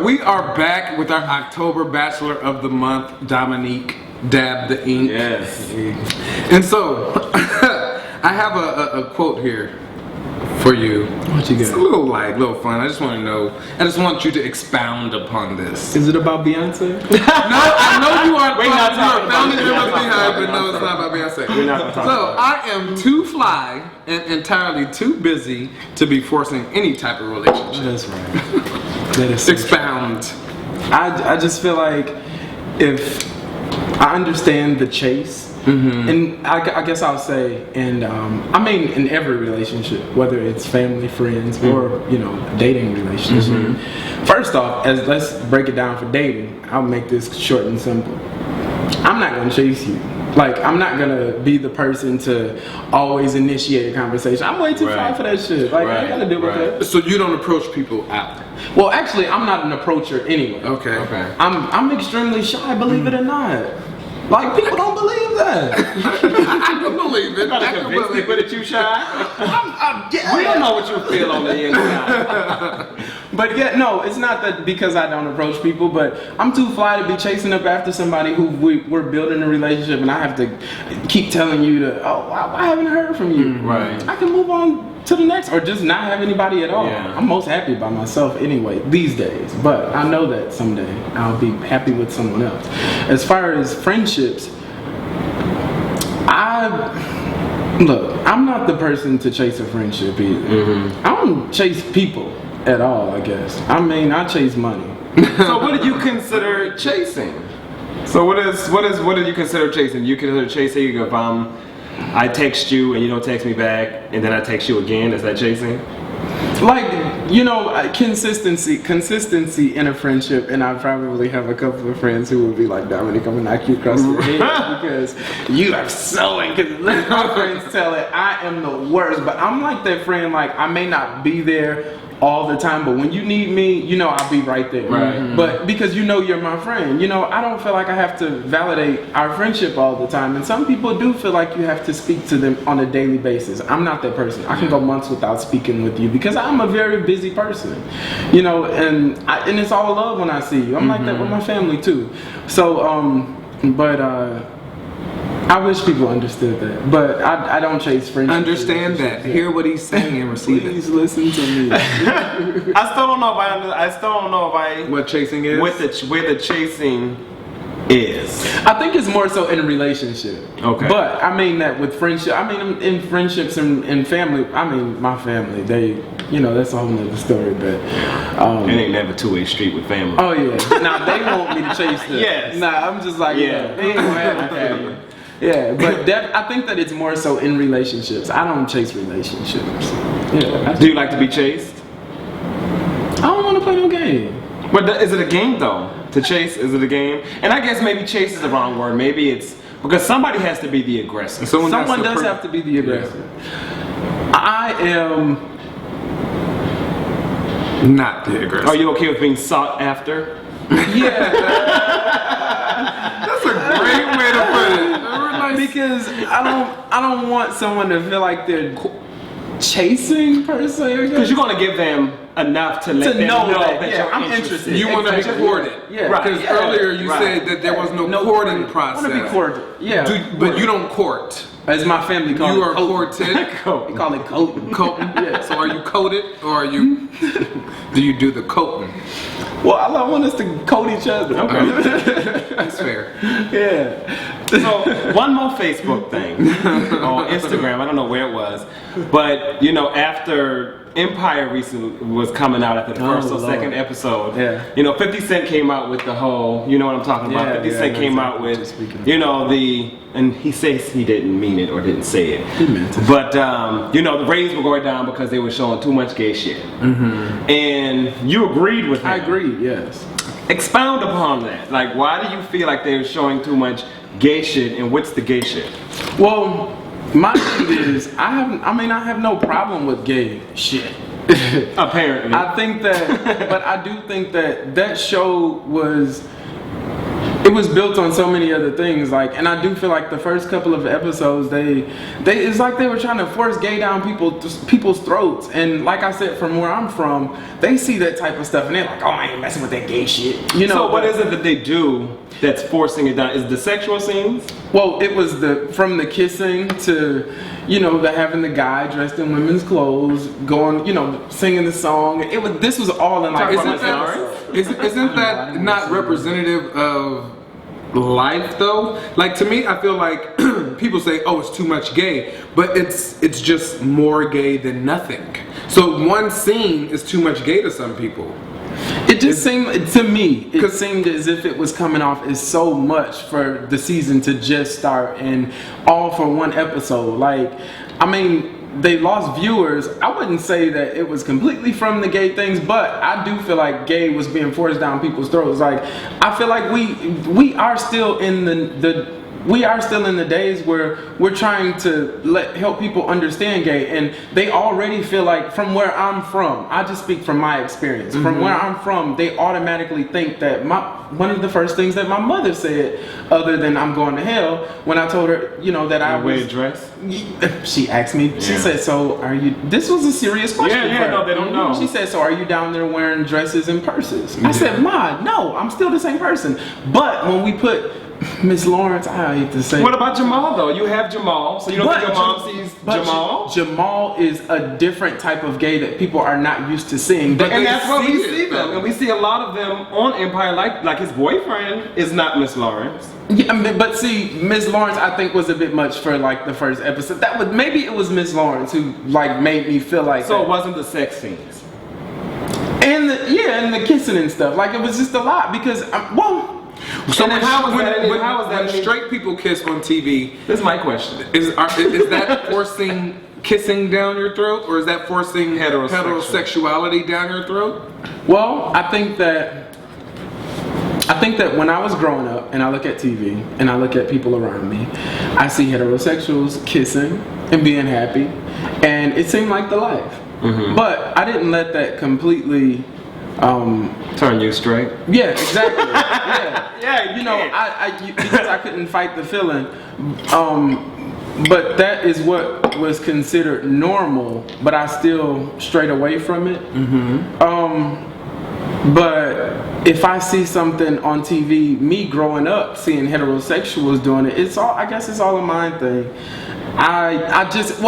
We are back with our October Bachelor of the Month, Dominique Dab the Ink. Yes. And so, I have a quote here for you. What you got? It's a little fun. I just want to know. I just want you to expound upon this. Is it about Beyonce? No, I know you are. We're not talking founding about members Beyonce. behind, but no, it's not about Beyonce. We're not talking So about I am too fly and entirely too busy to be forcing any type of relationship. That's right. That is so Expound. true. I just feel like if I understand the chase, and I guess I'll say, and I mean in every relationship, whether it's family, friends, or dating relationship. First off, let's break it down for dating. I'll make this short and simple. I'm not gonna chase you. Like, I'm not gonna be the person to always initiate a conversation. I'm way too fly for that shit. Like, I gotta deal with that. So you don't approach people out? Well, actually, I'm not an approacher anyway. Okay. I'm extremely shy, believe it or not. Like, people don't believe that. I can believe it. I can believe it. That you shy? We don't know what you feel on the inside. But yeah, no, it's not that because I don't approach people, but I'm too fly to be chasing up after somebody who we're building a relationship, and I have to keep telling you I haven't heard from you. Right. I can move on to the next, or just not have anybody at all. Yeah. I'm most happy by myself anyway these days, but I know that someday I'll be happy with someone else. As far as friendships, I'm not the person to chase a friendship either. I don't chase people at all, I guess. I mean, I chase money. So what do you consider chasing? So what do you consider chasing? You consider chasing if I text you and you don't text me back, and then I text you again? Is that chasing? Like, consistency in a friendship, and I probably have a couple of friends who would be like, Dominique, I'm gonna knock you across the head because you are so inconsistent. My friends tell it, I am the worst, but I'm like that friend, like, I may not be there all the time, but when you need me, I'll be right there. Right. But because you're my friend, I don't feel like I have to validate our friendship all the time. And some people do feel like you have to speak to them on a daily basis. I'm not that person. I can go months without speaking with you because I'm a very busy person, and it's all love when I see you. I'm like that with my family too. So, I wish people understood that, but I don't chase friendships. Understand that. Hear what he's saying and receive it. Please listen to me. I still don't know if I What chasing is? where the chasing is. I think it's more so in a relationship. Okay. But I mean that with friendship. I mean in friendships and family. I mean my family. They, that's a whole nother story. But It ain't never two-way street with family. oh yeah. Now they want me to chase them. Yes. Nah, I'm just like they ain't gonna have it for me. Yeah, but I think that it's more so in relationships. I don't chase relationships. Yeah. Do you like to be chased? I don't want to play no game. But is it a game though? To chase, is it a game? And I guess maybe chase is the wrong word. Maybe it's because somebody has to be the aggressor. Someone does have to be the aggressor. I am not the aggressor. Are you okay with being sought after? Yeah. That's a great way to put it. Because I don't want someone to feel like they're chasing per se. Because you're gonna give them enough to let them know that you're I'm interested. You want to be courted. Yeah. Because earlier you said that there was no courting process. I want to be courted. Yeah. But you don't court. As my family calls it. You are courted. We call it coating. Coating. Yeah. So are you coated or are you? Do you do the coating? Well, I want us to coat each other. Okay. That's fair. Yeah. So one more Facebook thing on Instagram. I don't know where it was, but after Empire recently was coming out after the first or Lord. second episode. Yeah. You know, 50 Cent came out with the whole, you know what I'm talking about? Yeah, 50 yeah, Cent I know came exactly out what you're speaking with, of. you know, and he says he didn't mean it or didn't say it. He meant it. But, you know, the ratings were going down because they were showing too much gay shit. And you agreed with him. I agree. Yes. Expound upon that. Like, why do you feel like they're showing too much gay shit, and what's the gay shit? Well, my thing is, I have no problem with gay shit. Apparently. I think that, but I do think that show was built on so many other things, like, and I do feel like the first couple of episodes, it's like they were trying to force gay down people's throats, and like I said, from where I'm from, they see that type of stuff, and they're like, oh, I ain't messing with that gay shit, you know. So what is it that they do that's forcing it down? Is it the sexual scenes? Well, it was from the kissing to, you know, the having the guy dressed in women's clothes, going, you know, singing the song. This was all in like. Isn't that not representative of life though? Like, to me, I feel like people say, oh, it's too much gay, but it's just more gay than nothing. So one scene is too much gay to some people. It just seemed, to me, it seemed as if it was coming off as so much for the season to just start, and all for one episode. Like, I mean, they lost viewers. I wouldn't say that it was completely from the gay things, but I do feel like gay was being forced down people's throats. Like, I feel like we are still in the days where we're trying to help people understand gay, and they already feel like, from where I'm from, I just speak from my experience, from where I'm from, they automatically think that one of the first things that my mother said, other than I'm going to hell, when I told her, you know, that I wear a was dress? She asked me, she said, so are you, this was a serious question for her. No, they don't know. She said, so are you down there wearing dresses and purses? I said, Ma, no, I'm still the same person. But when we put Miss Lawrence, I hate to say. What about Jamal though? You have Jamal, so you don't think your mom sees Jamal? Jamal is a different type of gay that people are not used to seeing. And that's what we see them, and we see a lot of them on Empire. Like his boyfriend is not Miss Lawrence. Yeah, but see, Miss Lawrence, I think, was a bit much for like the first episode. Maybe it was Miss Lawrence who like made me feel like. So it wasn't the sex scenes. And the kissing and stuff. Like, it was just a lot because So how is that when straight people kiss on TV? This is my question. Is that forcing kissing down your throat, or is that forcing heterosexuality down your throat? Well, I think that when I was growing up and I look at TV and I look at people around me, I see heterosexuals kissing and being happy, and it seemed like the life. Mm-hmm. But I didn't let that completely turn you straight. Yeah, exactly. Yeah, yeah. You know, because I couldn't fight the feeling. But that is what was considered normal. But I still strayed away from it. Mm-hmm. But if I see something on TV, me growing up seeing heterosexuals doing it, I guess it's all a mind thing. I just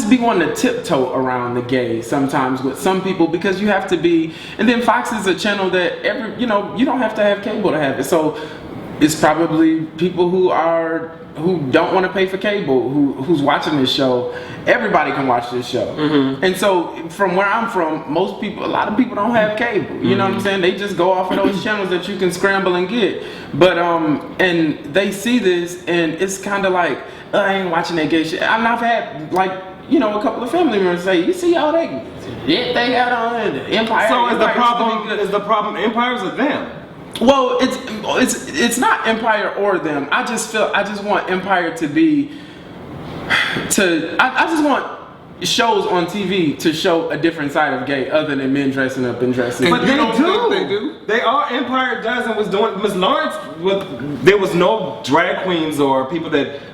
be wanting to tiptoe around the gay sometimes with some people, because you have to be, and then Fox is a channel that you don't have to have cable to have it. So it's probably people who don't want to pay for cable, who's watching this show. Everybody can watch this show. Mm-hmm. And so from where I'm from, a lot of people don't have cable. You know what I'm saying? They just go off of those channels that you can scramble and get. But and they see this, and it's kind of like, I ain't watching that gay shit. I've had a couple of family members say, you see all that they got on Empire. So is the problem Empires or them? Well, it's not Empire or them. I just want Empire to be I just want shows on TV to show a different side of gay other than men dressing up in dresses. But they do. They are. Empire does and was doing. Miss Lawrence, there was no drag queens or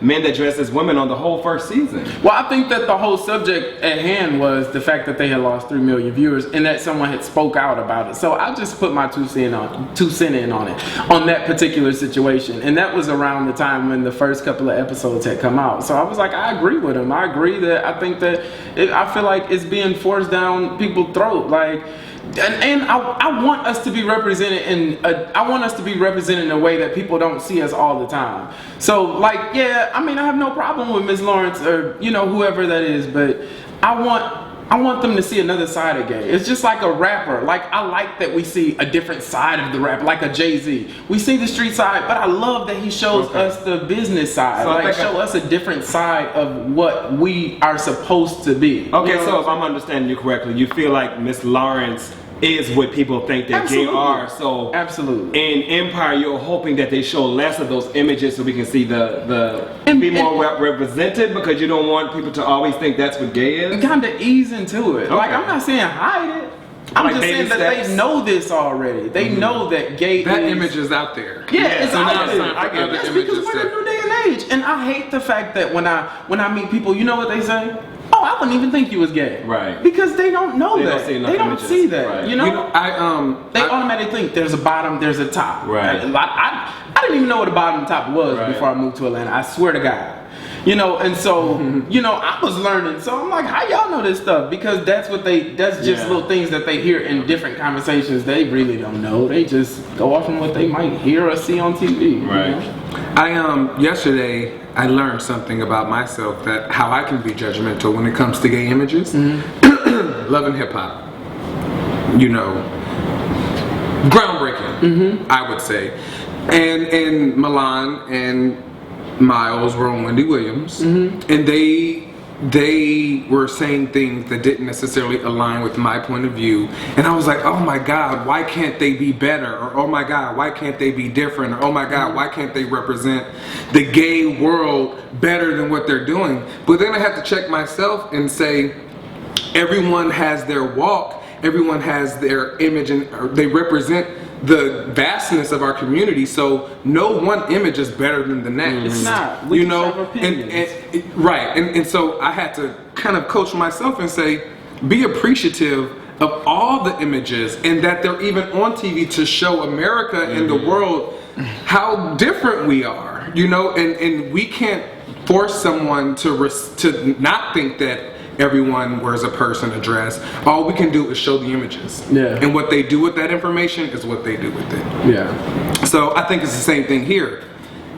men that dress as women on the whole first season. Well, I think that the whole subject at hand was the fact that they had lost 3 million viewers and that someone had spoke out about it. So I just put my 2 cents in on it, on that particular situation. And that was around the time when the first couple of episodes had come out. So I was like, I agree with him. I agree that I think that I feel like it's being forced down people's throat. Like, and I want us to be represented in a way that people don't see us all the time. So, like, I have no problem with Miss Lawrence or whoever that is, but I want I want them to see another side of gay. It's just like a rapper. Like, I like that we see a different side of the rapper, like a Jay-Z. We see the street side, but I love that he shows us the business side. So like, show us a different side of what we are supposed to be. Okay, You know so if I'm understanding you correctly, you feel like Miss Lawrence is what people think that gay are. So absolutely. in Empire, you're hoping that they show less of those images so we can see be more represented, because you don't want people to always think that's what gay is. Kind of ease into it. Like, I'm not saying hide it. I'm Like just baby saying that steps. they know this already. They know that gay That is... image is out there. Yeah, it's so now out it's there. time for other That's because images we're in a to- new day and age. And I hate the fact that when I meet people, you know what they say? Oh, I wouldn't even think you was gay. Right. Because they don't know They that. don't see enough they don't images. see that. Right. You know? They I automatically think there's a bottom, there's a top. Right. I didn't even know what a bottom and top was Right. before I moved to Atlanta. I swear to God. You know, and so, you know, I was learning. So I'm like, how y'all know this stuff? Because that's just little things that they hear in different conversations. They really don't know. They just go off on what they might hear or see on TV. Right. You know? Yesterday I learned something about myself, that how I can be judgmental when it comes to gay images. Love and hip hop. You know, groundbreaking, I would say. And Milan and Miles were on Wendy Williams, and they were saying things that didn't necessarily align with my point of view, and I was like, oh my God, why can't they be better? Or oh my God, why can't they be different? Or oh my God, why can't they represent the gay world better than what they're doing? But then I had to check myself and say, everyone has their walk, everyone has their image, and they represent the vastness of our community, so no one image is better than the next. It's not. We You just know, have opinions. and so I had to kind of coach myself and say, be appreciative of all the images, and that they're even on TV to show America and the world how different we are. You know, and we can't force someone to not think that everyone wears a purse and a dress. All we can do is show the images. Yeah. And what they do with that information is what they do with it. Yeah. So I think it's the same thing here.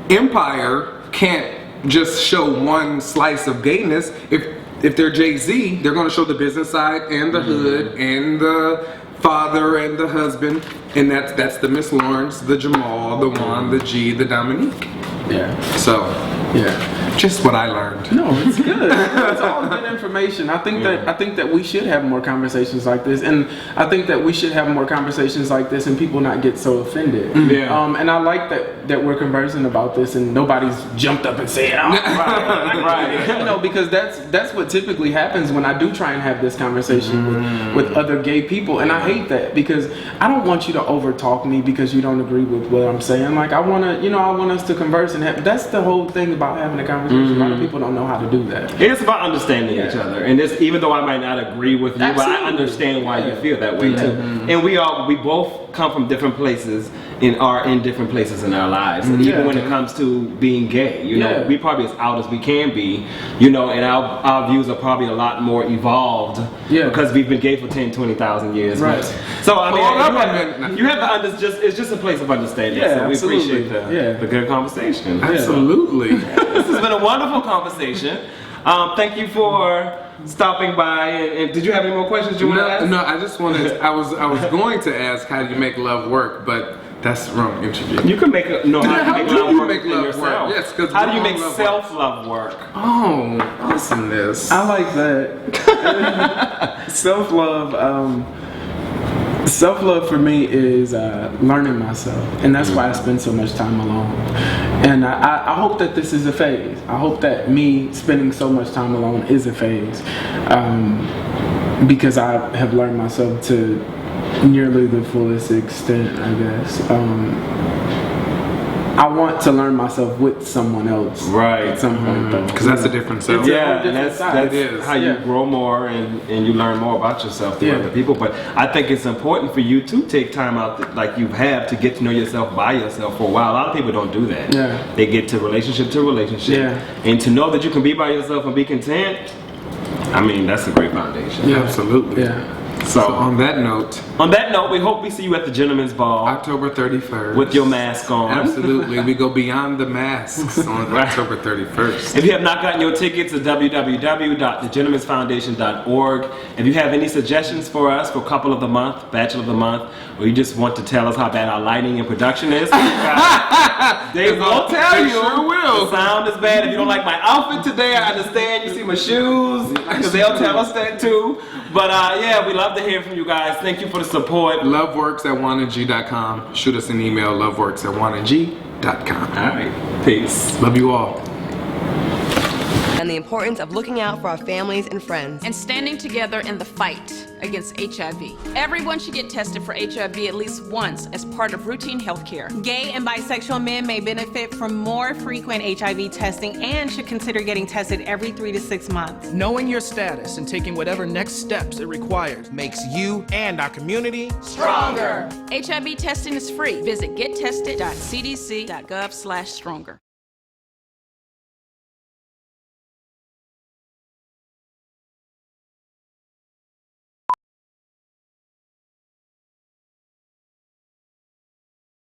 Empire can't just show one slice of gayness. If they're Jay-Z, they're going to show the business side and the hood and the father and the husband, and that's the Miss Lawrence, the Jamal, the Juan, the G, the Dominique. Yeah. So Yeah. just what I learned. No, it's good. It's all good information. I think that we should have more conversations like this, and I think that we should have more conversations like this, and people not get so offended. Yeah. And I like that we're conversing about this, and nobody's jumped up and said, "Oh, right." You know, because that's what typically happens when I do try and have this conversation with other gay people, and I hate that, because I don't want you to overtalk me because you don't agree with what I'm saying. Like, I want us to converse and have. That's the whole thing about having a conversation. A lot of people don't know how to do that. It's about understanding each other, and this, even though I might not agree with you, but I understand why you feel that way too. And we both come from different places and are in different places in our lives. And even when it comes to being gay, you know, we probably as out as we can be, you know, and our views are probably a lot more evolved because we've been gay for 10, 20,000 years. Right. So I mean, you have to it's just a place of understanding. Yeah, so we absolutely. appreciate the good conversation. Absolutely. This has been a wonderful conversation. Thank you for stopping by. And did you have any more questions you want to ask? No, I just wanted. I was going to ask, how do you make love work? But that's the wrong interview. You can make how do How you do make love you work make in love yourself? work? Yes, 'cause how do you wrong make love self-love work? Oh, awesomeness. I like that. Self-love for me is learning myself, and that's why I spend so much time alone. And I hope that this is a phase. I hope that me spending so much time alone is a phase, because I have learned myself to nearly the fullest extent, I guess. I want to learn myself with someone else at some point, though. Because that's a different self. Yeah, and different side. that's It is. how you grow more and you learn more about yourself through other people. But I think it's important for you to take time out, like you have, to get to know yourself by yourself for a while. A lot of people don't do that. Yeah. They get to relationship, and to know that you can be by yourself and be content. I mean, that's a great foundation. Yeah, absolutely. Yeah. So on that note, we hope we see you at the Gentleman's Ball October 31st. with your mask on. Absolutely. We go beyond the masks on October 31st. If you have not gotten your tickets, it's www.thegentleman'sfoundation.org. If you have any suggestions for us for Couple of the Month, Bachelor of the Month, or you just want to tell us how bad our lighting and production is, they will tell you. Sure will. The sound is bad. If you don't like my outfit today, I understand. You see my shoes, because they'll tell us that too. But yeah, we love to hear from you guys. Thank you for the support. Loveworks@wanag.com. Shoot us an email, loveworks@wanag.com. All right. Peace. Love you all. And the importance of looking out for our families and friends. And standing together in the fight against HIV. Everyone should get tested for HIV at least once as part of routine health care. Gay and bisexual men may benefit from more frequent HIV testing and should consider getting tested every 3 to 6 months. Knowing your status and taking whatever next steps it requires makes you and our community stronger. HIV testing is free. Visit gettested.cdc.gov/stronger.